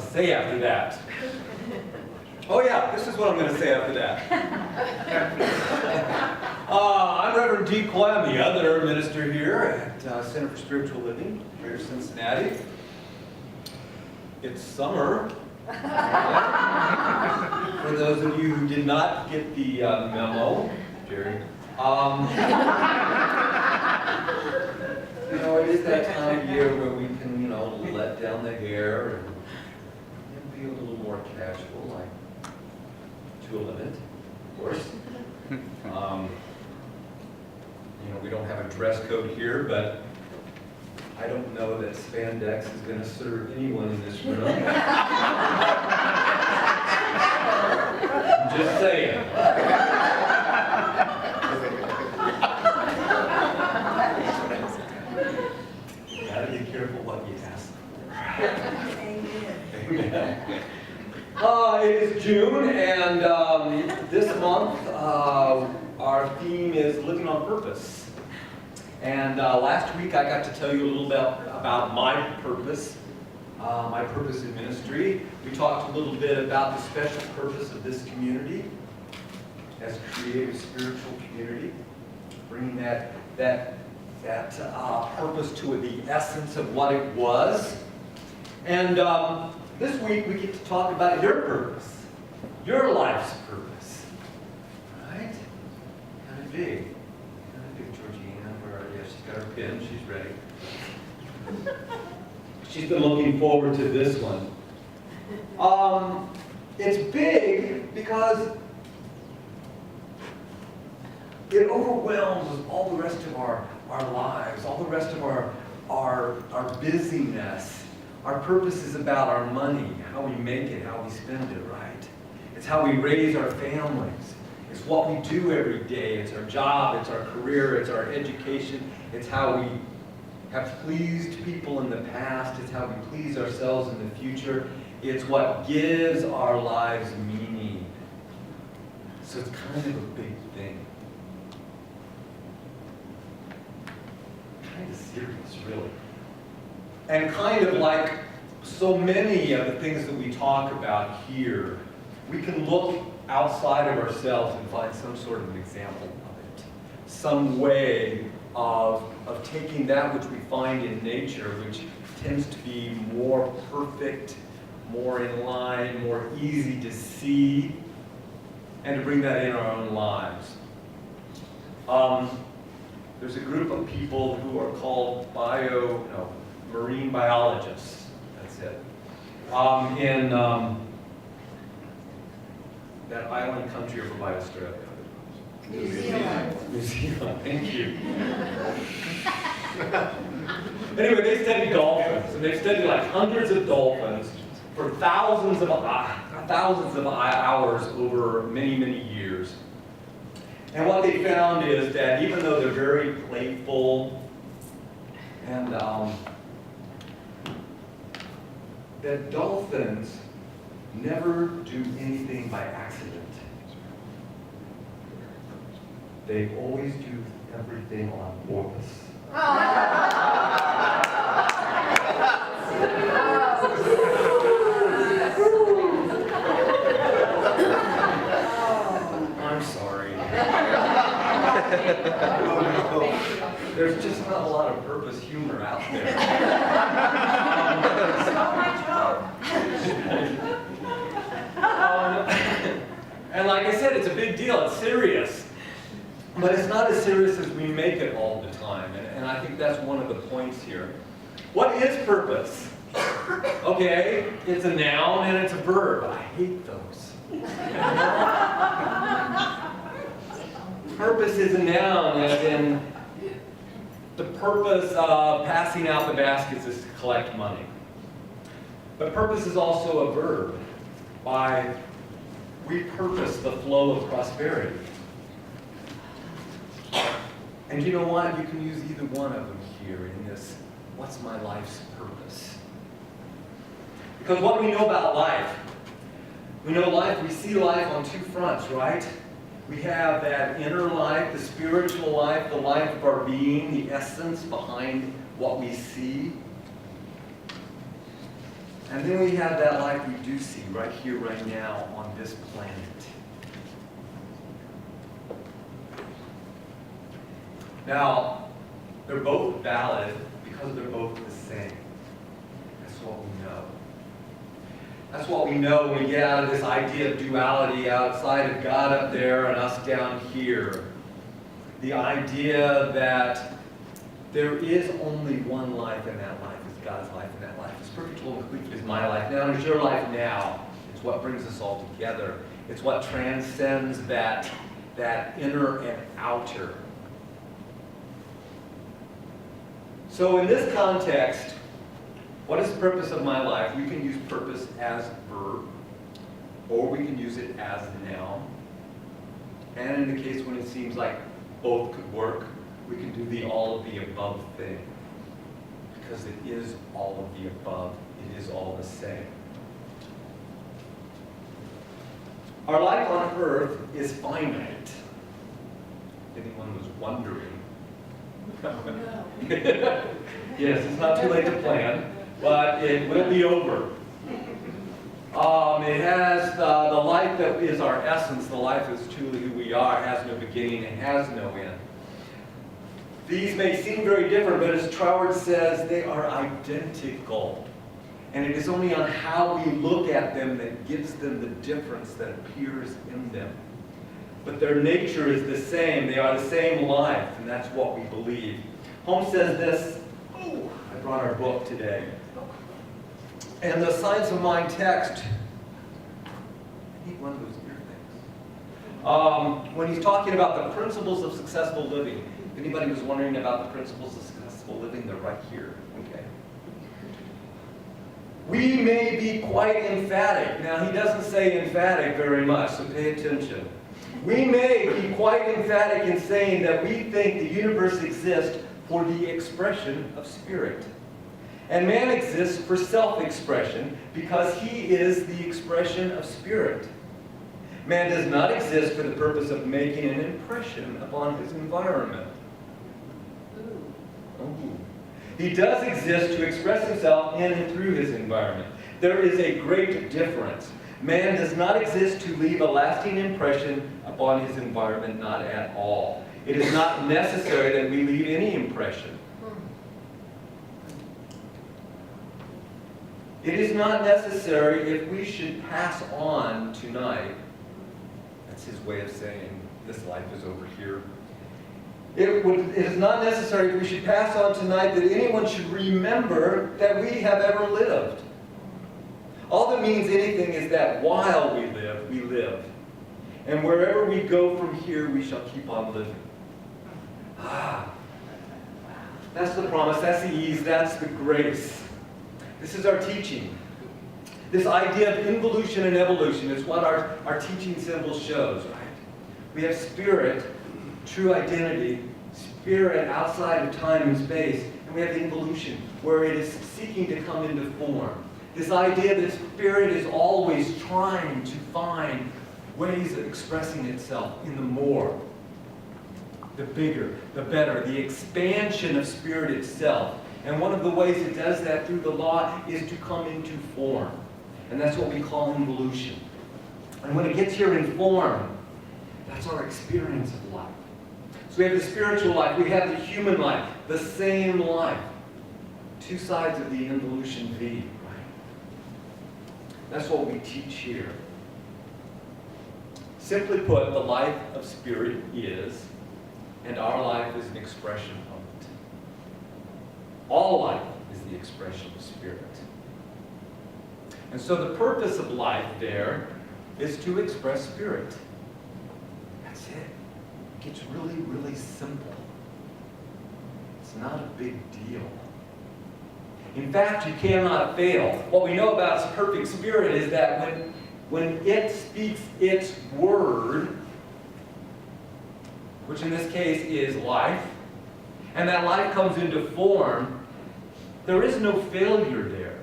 say after that? Oh yeah, this is what I'm going to say after that. I'm Rev. Dee Coy. I'm the other minister here at Center for Spiritual Living here in Cincinnati. It's summer. For those of you who did not get the memo, Jerry, you know, it is that time of year where we can, you know, let down the hair and be a little more casual, like to a limit, of course. You know, we don't have a dress code here, but I don't know that spandex is going to serve anyone in this room. I'm just saying. Gotta be careful what you ask for. Amen. It is June, and this month our theme is living on purpose. And last week I got to tell you a little bit about my purpose in ministry. We talked a little bit about the special purpose of this community as a creative spiritual community, bringing that purpose to the essence of what it was. And this week we get to talk about your purpose, your life's purpose, right? Kind of big. Georgina, yeah, she's got her pen, she's ready. She's been looking forward to this one. It's big because it overwhelms all the rest of our lives, all the rest of our busyness. Our purpose is about our money, how we make it, how we spend it, right? It's how we raise our families. It's what we do every day. It's our job, it's our career, it's our education. It's how we have pleased people in the past. It's how we please ourselves in the future. It's what gives our lives meaning. So it's kind of a big thing. Kind of serious, really. And kind of like so many of the things that we talk about here, we can look outside of ourselves and find some sort of an example of it. Some way of taking that which we find in nature, which tends to be more perfect, more in line, more easy to see, and to bring that in our own lives. There's a group of people who are called marine biologists. That's it. In that island country over by Australia. New Zealand. New Zealand, thank you. Anyway, they study dolphins, and they've studied like hundreds of dolphins for thousands of hours over many, many years. And what they found is that even though they're very playful and that dolphins never do anything by accident. They always do everything on purpose. I'm sorry. There's just not a lot of purpose humor out there. And like I said, it's a big deal. It's serious. But it's not as serious as we make it all the time. And I think that's one of the points here. What is purpose? Okay, it's a noun and it's a verb. I hate those. Purpose is a noun, as in the purpose of passing out the baskets is to collect money. But purpose is also a verb. We purpose the flow of prosperity. And you know what? You can use either one of them here in this, what's my life's purpose? Because what we know about life, we see life on two fronts, right? We have that inner life, the spiritual life, the life of our being, the essence behind what we see. And then we have that life we do see right here, right now, on this planet. Now, they're both valid because they're both the same. That's what we know. That's what we know when we get out of this idea of duality outside of God up there and us down here. The idea that there is only one life, and that life is God's life, and that life is perfect, full, and complete, is my life now, and it's your life now. It's what brings us all together. It's what transcends that inner and outer. So in this context, what is the purpose of my life? We can use purpose as verb, or we can use it as noun. And in the case when it seems like both could work, we can do the all of the above thing. Because it is all of the above. It is all the same. Our life on earth is finite. If anyone was wondering. No. Yes, it's not too late to plan, but it will be over. It has the life that is our essence, the life that is truly who we are, has no beginning and has no end. These may seem very different, but as Troward says, they are identical. And it is only on how we look at them that gives them the difference that appears in them. But their nature is the same. They are the same life, and that's what we believe. Holmes says this. Oh, I brought our book today. And the Science of Mind text, I need one of those ear things. When he's talking about the principles of successful living, if anybody was wondering about the principles of successful living, they're right here. Okay. We may be quite emphatic. Now, he doesn't say emphatic very much, so pay attention. We may be quite emphatic in saying that we think the universe exists for the expression of spirit. And man exists for self-expression because he is the expression of spirit. Man does not exist for the purpose of making an impression upon his environment. Ooh. He does exist to express himself in and through his environment. There is a great difference. Man does not exist to leave a lasting impression upon his environment, not at all. It is not necessary that we leave any impression. It is not necessary if we should pass on tonight. That's his way of saying this life is over here. It is not necessary if we should pass on tonight that anyone should remember that we have ever lived. All that means anything is that while we live, we live. And wherever we go from here, we shall keep on living. That's the promise, that's the ease, that's the grace. This is our teaching. This idea of involution and evolution is what our teaching symbol shows, right? We have spirit, true identity, spirit outside of time and space, and we have involution, where it is seeking to come into form. This idea that spirit is always trying to find ways of expressing itself in the more, the bigger, the better, the expansion of spirit itself. And one of the ways it does that through the law is to come into form. And that's what we call involution. And when it gets here in form, that's our experience of life. So we have the spiritual life, we have the human life, the same life. Two sides of the involution V, right? That's what we teach here. Simply put, the life of spirit is, and our life is an expression of it. All life is the expression of spirit. And so the purpose of life there is to express spirit. That's it. It gets really, really simple. It's not a big deal. In fact, you cannot fail. What we know about its perfect spirit is that when it speaks its word, which in this case is life, and that life comes into form, there is no failure there.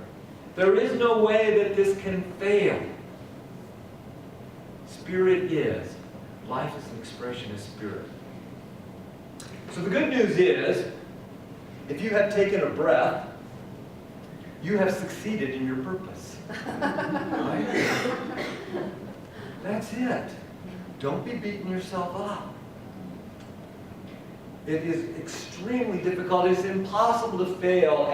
There is no way that this can fail. Spirit is. Life is an expression of spirit. So the good news is, if you have taken a breath, you have succeeded in your purpose. Right? That's it. Don't be beating yourself up. It is extremely difficult. It's impossible to fail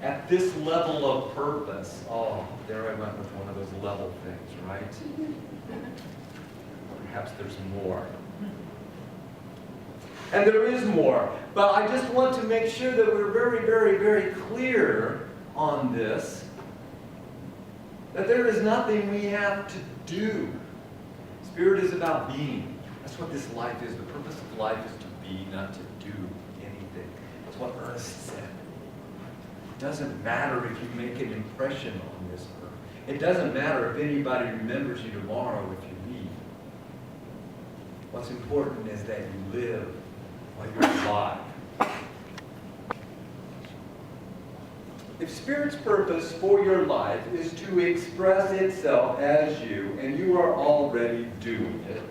at this level of purpose. Oh, there I went with one of those level things, right? Perhaps there's more. And there is more. But I just want to make sure that we're very, very, very clear on this. That there is nothing we have to do. Spirit is about being. That's what this life is. The purpose of life is to be, not to do anything. That's what Ernest said. It doesn't matter if you make an impression on this earth. It doesn't matter if anybody remembers you tomorrow if you leave. What's important is that you live while you're alive. If Spirit's purpose for your life is to express itself as you, and you are already doing it,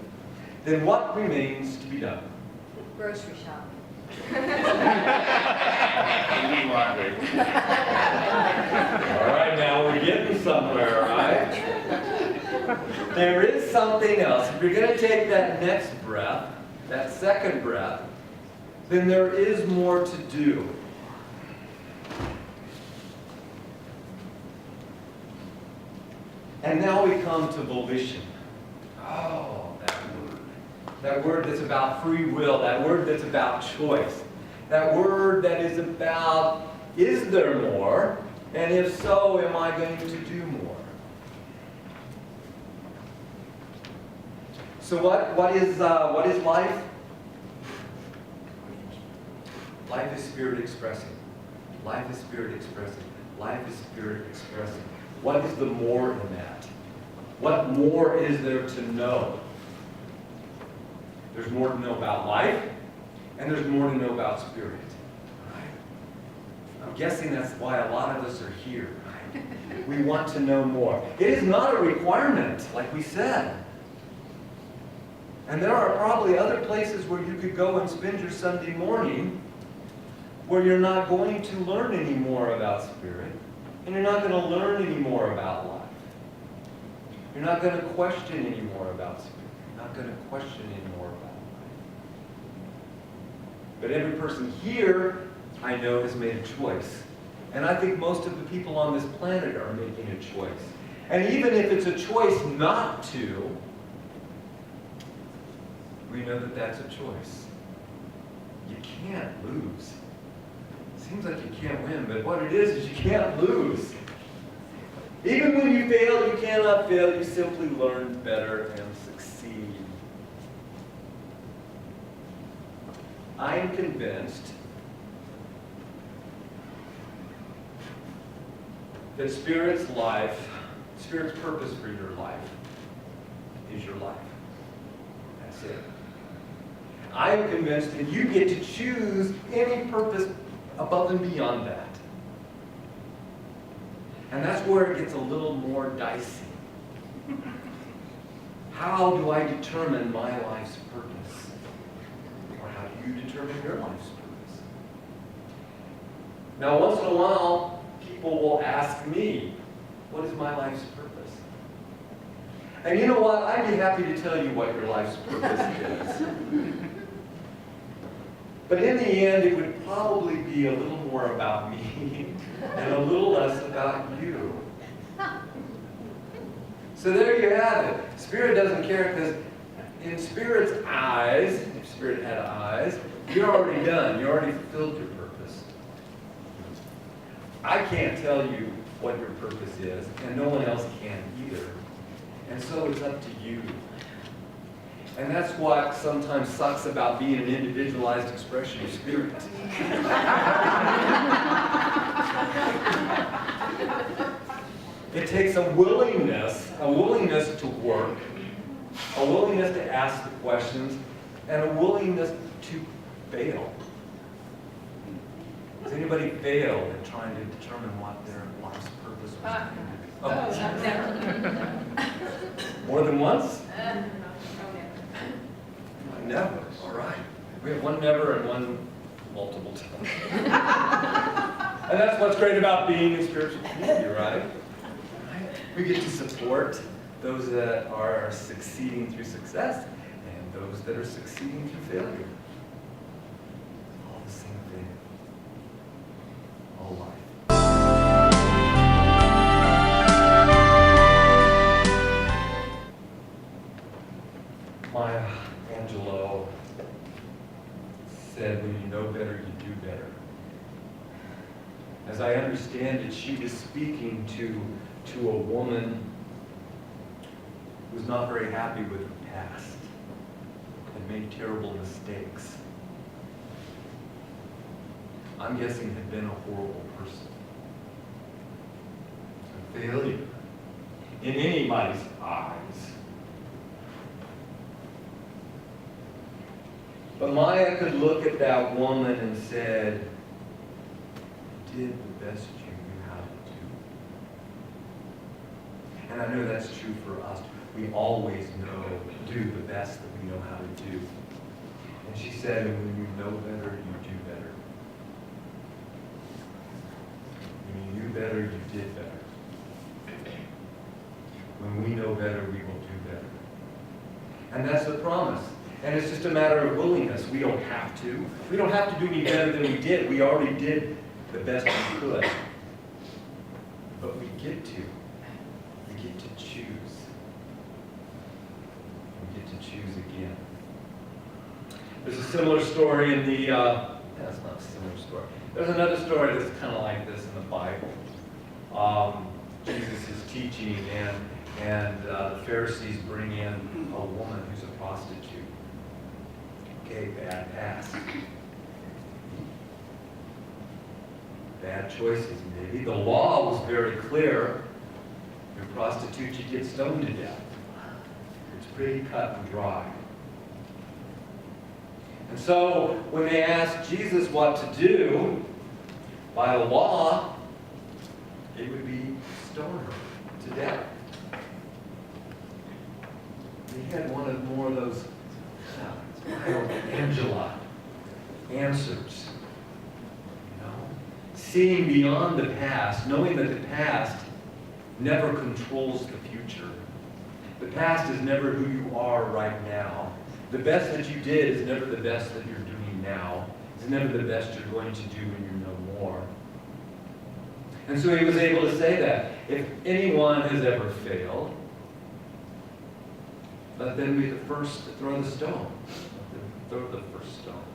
then what remains to be done? Grocery shopping. Laundry. All right, now we're getting somewhere, right? There is something else. If you're going to take that next breath, that second breath, then there is more to do. And now we come to volition. Oh, that word. That word that's about free will. That word that's about choice. That word that is about, is there more? And if so, am I going to do more? So what is life? Life is Spirit expressing. Life is Spirit expressing. Life is Spirit expressing. What is the more in that? What more is there to know? There's more to know about life, and there's more to know about Spirit. Right? I'm guessing that's why a lot of us are here. Right? We want to know more. It is not a requirement, like we said. And there are probably other places where you could go and spend your Sunday morning where you're not going to learn any more about Spirit, and you're not going to learn any more about life. You're not going to question any more about Spirit. You're not going to question any more about life. But every person here, I know, has made a choice. And I think most of the people on this planet are making a choice. And even if it's a choice not to, we know that that's a choice. You can't lose. Seems like you can't win, but what it is you can't lose. Even when you fail, you cannot fail. You simply learn better and succeed. I am convinced that Spirit's life, Spirit's purpose for your life is your life. That's it. I am convinced that you get to choose any purpose above and beyond that. And that's where it gets a little more dicey. How do I determine my life's purpose? Or how do you determine your life's purpose? Now, once in a while, people will ask me, what is my life's purpose? And you know what? I'd be happy to tell you what your life's purpose is. But in the end, it would probably be a little more about me and a little less about you. So there you have it. Spirit doesn't care because in Spirit's eyes, if Spirit had eyes, you're already done. You already fulfilled your purpose. I can't tell you what your purpose is, and no one else can either. And so it's up to you. And that's what sometimes sucks about being an individualized expression of Spirit. It takes a willingness to work, a willingness to ask the questions, and a willingness to fail. Has anybody failed at trying to determine what their life's purpose was? Never. More than once? Never. Never. All right. We have one never and one multiple times. And that's what's great about being in spiritual community, right? We get to support those that are succeeding through success and those that are succeeding through failure. All the same thing. All life. Maya Angelou said, when you know better, you do better. As I understand it, she was speaking to a woman who was not very happy with her past and made terrible mistakes. I'm guessing had been a horrible person. A failure in anybody's eyes. But Maya could look at that woman and said, you did the best you knew how to do. And I know that's true for us. We always do the best that we know how to do. And she said, and when you know better, you do better. When you knew better, you did better. When we know better, we will do better. And that's the promise. And it's just a matter of willingness. We don't have to. We don't have to do any better than we did. We already did the best we could. But we get to. We get to choose. We get to choose again. There's a similar story in the, that's not a similar story. There's another story that's kind of like this in the Bible. Jesus is teaching and the Pharisees bring in a woman who's a prostitute. Okay, bad past. Bad choices, maybe. The law was very clear. You're a prostitute, you get stoned to death. It's pretty cut and dry. And so, when they asked Jesus what to do, by the law, it would be stone her to death. He had more of those Angela answers. You know? Seeing beyond the past, knowing that the past never controls the future. The past is never who you are right now. The best that you did is never the best that you're doing now. It's never the best you're going to do when you know more. And so he was able to say that. If anyone has ever failed, let them be the first to throw the stone. Throw the first stone.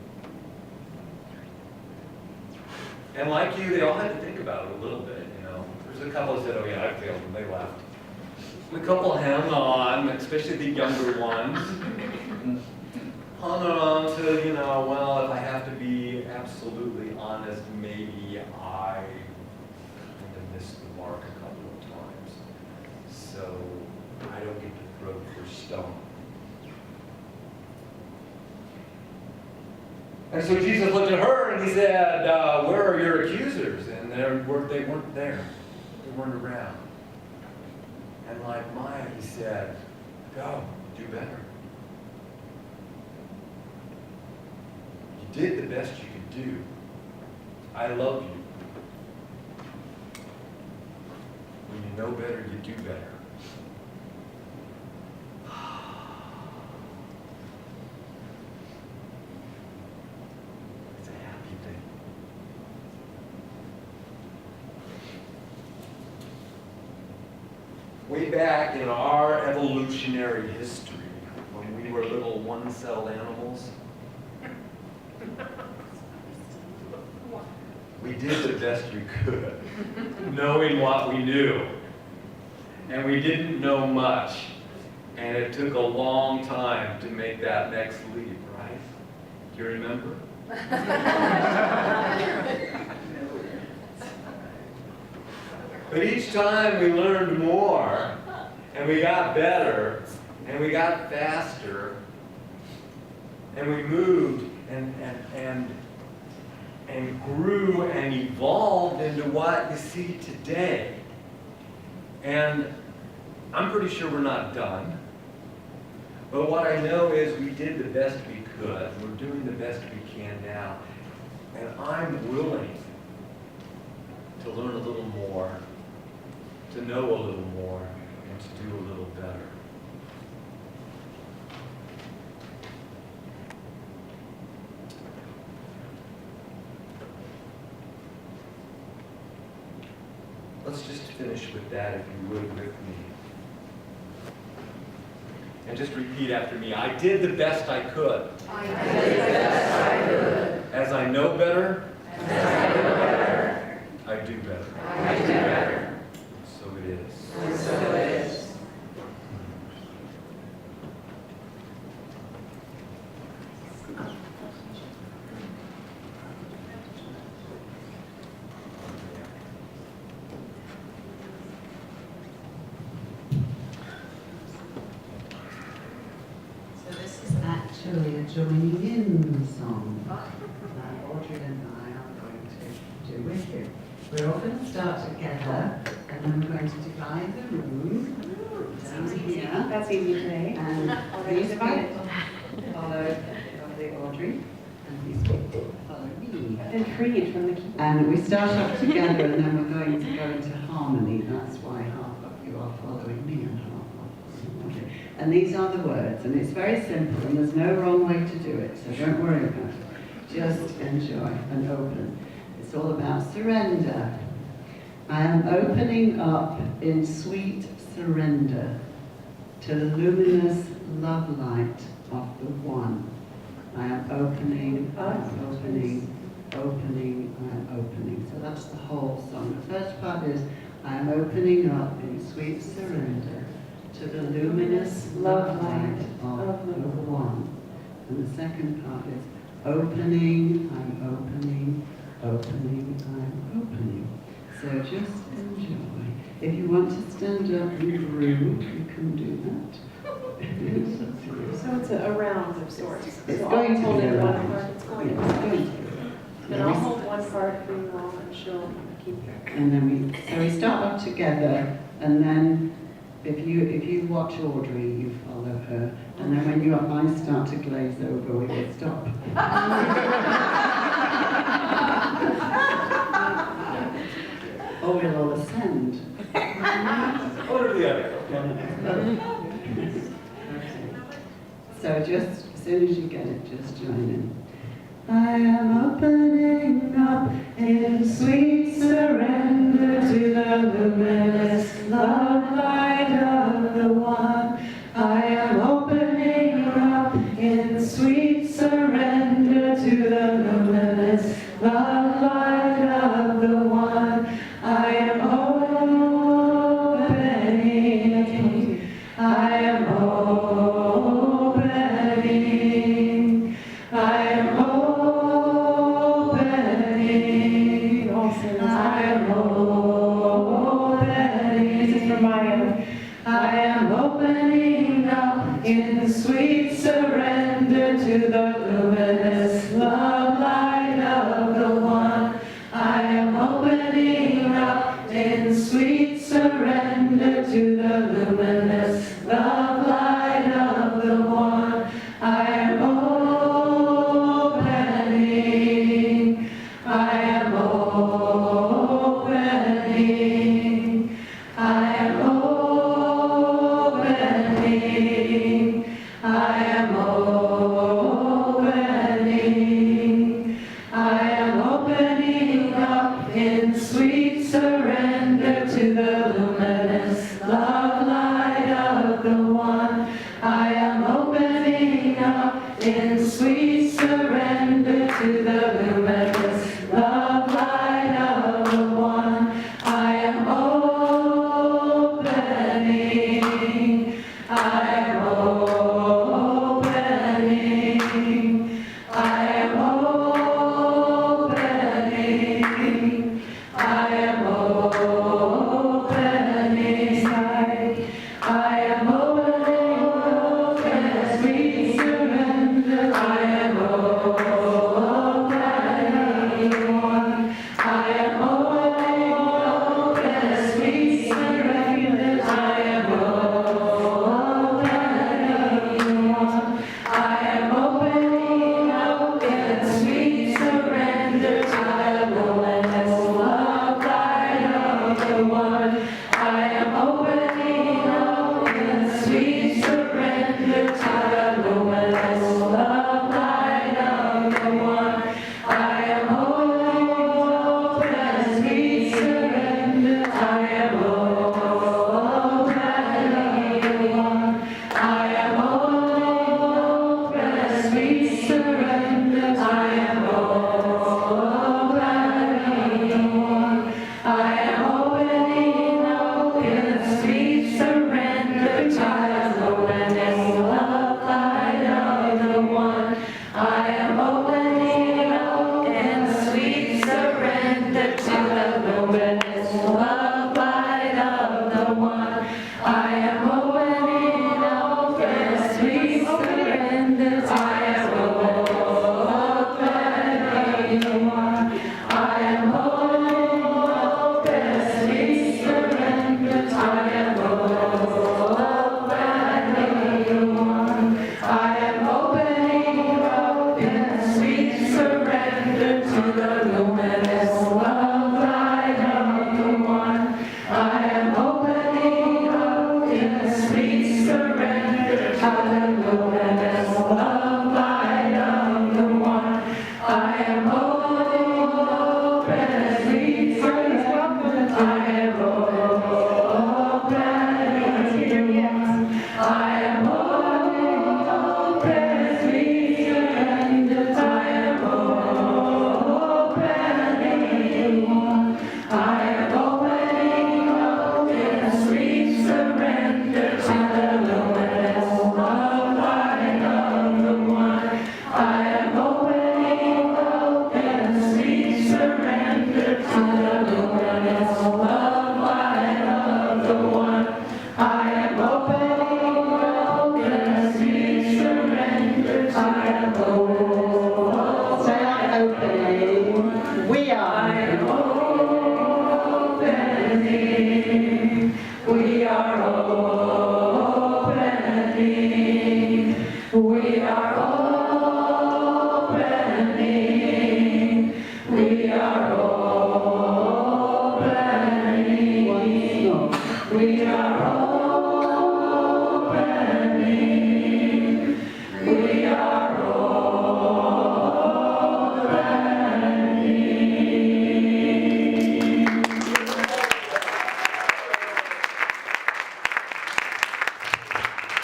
And like you, they all had to think about it a little bit, you know. There's a couple that said, oh yeah, I failed, and they left. And a couple hung on, especially the younger ones. Hung on to, you know, well, if I have to be absolutely honest, maybe I kind of missed the mark a couple of times. So I don't get to throw the first stone. And so Jesus looked at her and he said, where are your accusers? And they weren't there. They weren't around. And like Maya, he said, go, do better. You did the best you could do. I love you. When you know better, you do better. Way back in our evolutionary history, when we were little one-celled animals, we did the best we could, knowing what we knew. And we didn't know much. And it took a long time to make that next leap, right? Do you remember? But each time we learned more, and we got better, and we got faster, and we moved and grew and evolved into what you see today. And I'm pretty sure we're not done. But what I know is we did the best we could. We're doing the best we can now. And I'm willing to learn a little more, to know a little more, and to do a little better. Let's just finish with that, if you would, with me. And just repeat after me. I did the best I could. I did the best I could. As I know better, As I know better, I do better. I do better. So it is. And so it is. Actually, a joining in song that Audrey and I are going to do with you. We're all going to start together, and then we're going to divide the room down here. That's easy today. And Already these divided. people follow lovely Audrey, and these people follow me. And freed from the key. And we start off together, and then we're going to go into harmony. That's why half of you are following me and half are following Audrey. And these are the words, and it's very simple, and there's no wrong way to do it, so don't worry about it. Just enjoy and open. It's all about surrender. I am opening up in sweet surrender to the luminous love light of the One. I am opening, I am opening, opening, I am opening. So that's the whole song. The first part is, I am opening up in sweet surrender to the luminous love light of the One. And the second part is, opening, I'm opening, opening, I'm opening. So just enjoy. If you want to stand up and groove, you can do that. So it's a round of sorts. It's So going I'll to hold be in a one round. part, it's Yeah, going it's to going to be. And I'll hold one part for you all, and she'll keep it. And then we start off together, and then if you watch Audrey, you follow her, and then when your eyes start to glaze over, we will stop. Or we'll all ascend. One or the other. So just as soon as you get it, just join in. I am opening up in sweet surrender to the luminous love light of the One. I am opening up in sweet surrender to the luminous love light of the One. I am opening. I am opening. I am opening. I am opening. This is for Maya. I am opening up in sweet surrender to the luminous love light of the One. I am opening up in sweet surrender to the luminous love light of the One. I am opening. I am opening. I am opening. I am opening. I am opening up in sweet surrender to the luminous love light of the One. I am opening up in sweet surrender to the luminous love light of the One. I am opening. I am opening. I am opening. I am opening. I am opening. Sweet surrender. I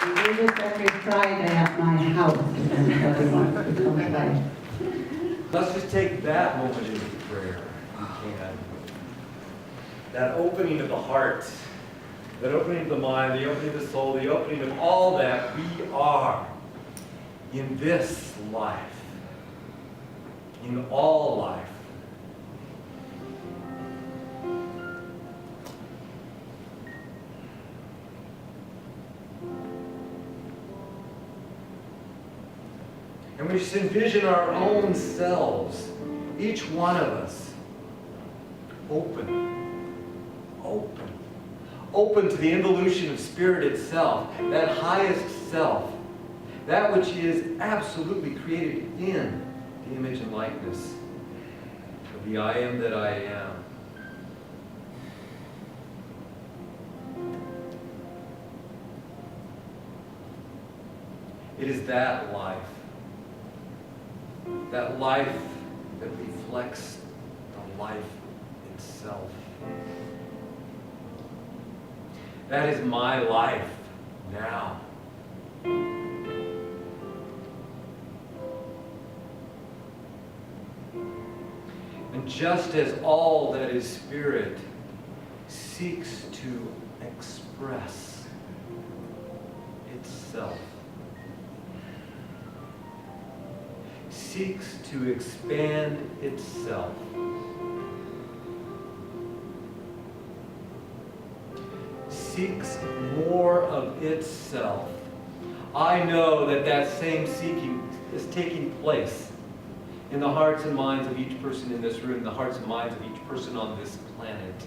We do this every Friday at my house if anybody wants to come play. Let's just take that moment into prayer. We can. That opening of the heart, that opening of the mind, the opening of the soul, the opening of all that we are in this life, in all life. And we just envision our own selves, each one of us, open to the involution of spirit itself, that highest self, that which is absolutely created in the image and likeness of the I am that I am. It is that life that reflects the life itself. That is my life now. And just as all that is spirit seeks to express itself, seeks to expand itself, seeks more of itself, I know that that same seeking is taking place in the hearts and minds of each person in this room, the hearts and minds of each person on this planet.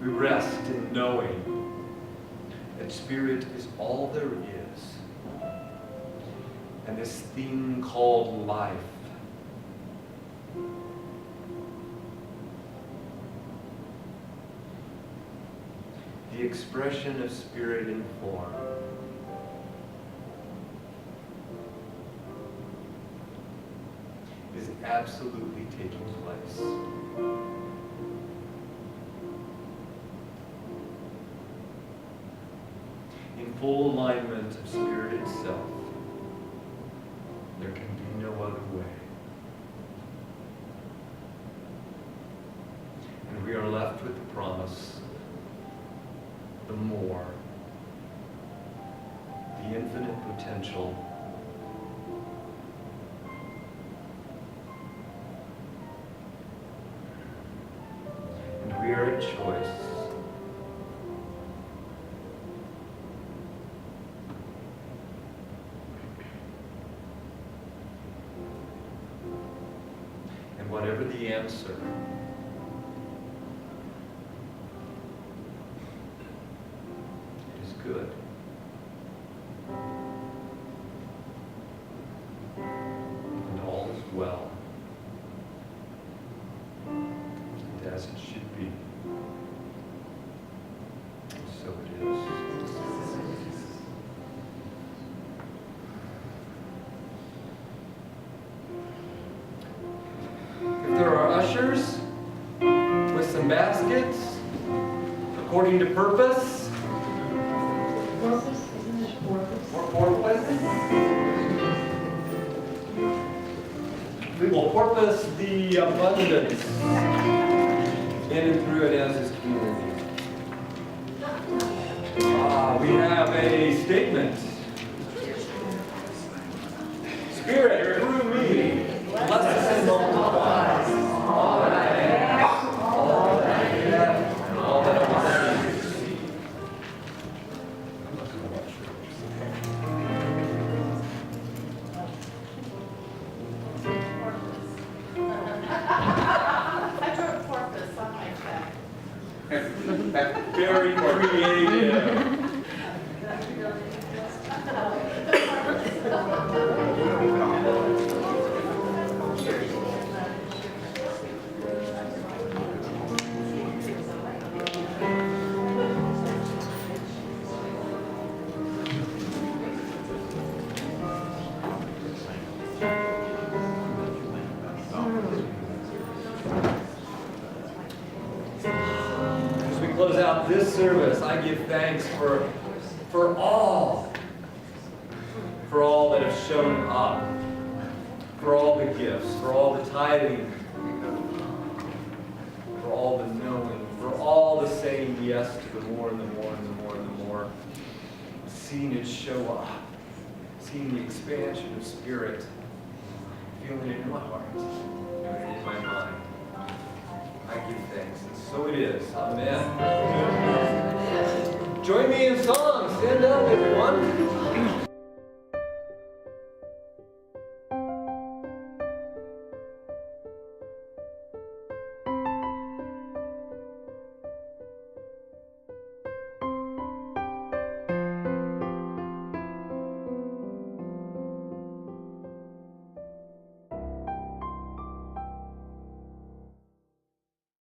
We rest in knowing that spirit is all there is. And this thing called life the expression of spirit in form is absolutely taking place. In full alignment of spirit itself, there can be no other way. And we are left with the promise, the more, the infinite potential, and we are at choice. And whatever the answer, it is good. And all is well. And as it should be. And so it is. If there are ushers with some baskets, according to purpose, Porpoise, isn't it porpoise? or porpoise, we will porpoise the abundance in and through it as His community. We have a statement. Spirit, through me, blesses and multiplies all that I am, all that I have, and all that I will see. I wrote porpoise on my check. Very creative. close out this service, I give thanks for all that have shown up, for all the gifts, for all the tithing, for all the knowing, for all the saying yes to the more and the more and the more and the more. Seeing it show up, seeing the expansion of spirit, feeling it in my heart, and in my mind. I give thanks, and so it is. Amen. Join me in song. Stand up, everyone.